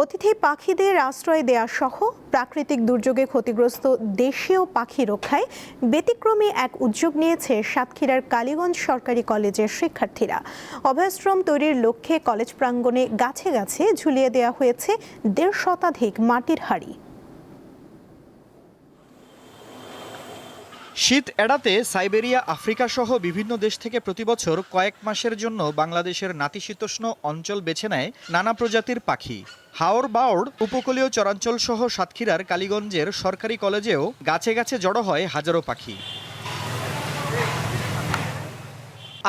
অতিথি পাখিদের আশ্রয় দেয়া সহ প্রাকৃতিক দুর্যোগে ক্ষতিগ্রস্ত দেশীয় পাখি রক্ষায় ব্যতিক্রমী এক উদ্যোগ নিয়েছে সাতক্ষীরার কালীগঞ্জ সরকারি কলেজের শিক্ষার্থীরা। অভয়াশ্রম তৈরির লক্ষ্যে কলেজ প্রাঙ্গণে গাছে গাছে ঝুলিয়ে দেওয়া হয়েছে ১.৫ শতাধিক মাটির হাঁড়ি। শীত এড়াতে সাইবেরিয়া, আফ্রিকা সহ বিভিন্ন দেশ থেকে প্রতিবছর কয়েক মাসের জন্য বাংলাদেশের নাতিশীতোষ্ণ অঞ্চল বেছে নেয় নানা প্রজাতির পাখি। হাওর বাওড় উপকূলীয় চরাঞ্চল সহ সাতক্ষীরার কালীগঞ্জের সরকারি কলেজেও গাছে গাছে জড়ো হয় হাজারো পাখি।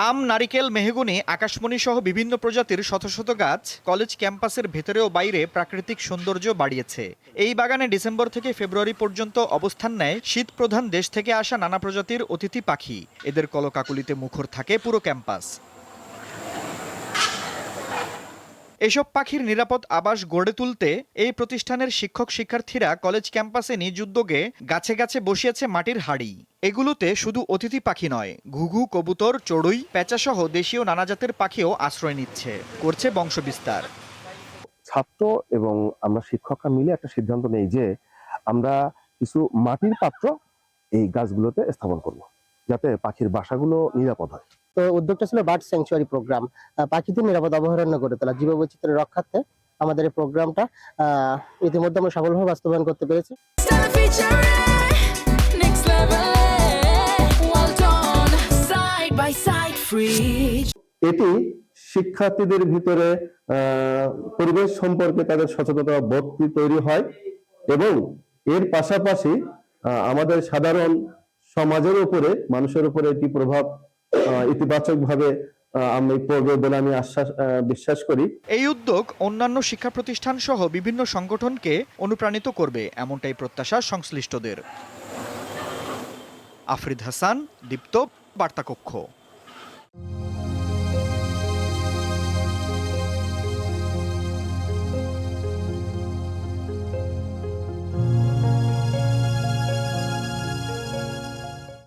আম, নারিকেল, মেহগনি, আকাশমণি সহ বিভিন্ন প্রজাতির শত শত গাছ কলেজ ক্যাম্পাসের ভেতরে ও বাইরে প্রাকৃতিক সৌন্দর্য বাড়িয়েছে। এই বাগানে ডিসেম্বর থেকে ফেব্রুয়ারি পর্যন্ত অবস্থান নেয় শীত প্রধান দেশ থেকে আসা নানা প্রজাতির অতিথি পাখি। এদের কলকাকলিতে মুখর থাকে পুরো ক্যাম্পাস। এসব পাখির নিরাপদ আবাস গড়ে তুলতে এই প্রতিষ্ঠানের শিক্ষক শিক্ষার্থীরা কলেজ ক্যাম্পাসে নিজ উদ্যোগে গাছে গাছে বসিয়েছে মাটির হাঁড়ি। এগুলোতে শুধু অতিথি পাখি নয়, ঘুঘু, কবুতর, চড়ুই, পেঁচা সহ দেশীয় নানা জাতের পাখিও আশ্রয় নিচ্ছে, করছে বংশবিস্তার। ছাত্র এবং আমরা শিক্ষকরা মিলে একটা সিদ্ধান্ত নেই যে আমরা কিছু মাটির পাত্র এই গাছগুলোতে স্থাপন করব, যাতে পাখির বাসাগুলো নিরাপদ হয়। তো উদ্যোগটা ছিল বার্ড স্যাংচুয়ারি প্রোগ্রাম, পাখিদের নিরাপদ অভয়ারণ্য গড়ে তোলা, জীববৈচিত্র্য রক্ষার্থে আমাদের এই প্রোগ্রামটা ইতিমধ্যে আমরা সফলভাবে বাস্তবায়ন করতে পেরেছি। এটি শিক্ষার্থীদের ভিতরে পরিবেশ সম্পর্কে তাদের সচেতনতা বোধ তৈরি হয় এবং এর পাশাপাশি আমাদের সাধারণ সমাজের উপরে, মানুষের উপরে এটি প্রভাব ইতিবাচক ভাবে আমি পড়বে বলে আমি বিশ্বাস করি। এই উদ্যোগ অন্যান্য শিক্ষা প্রতিষ্ঠান সহ বিভিন্ন সংগঠনকে অনুপ্রাণিত করবে, এমনটাই প্রত্যাশা সংশ্লিষ্টদের। আফরিদ হাসান, দীপ্ত, বার্তা কক্ষ।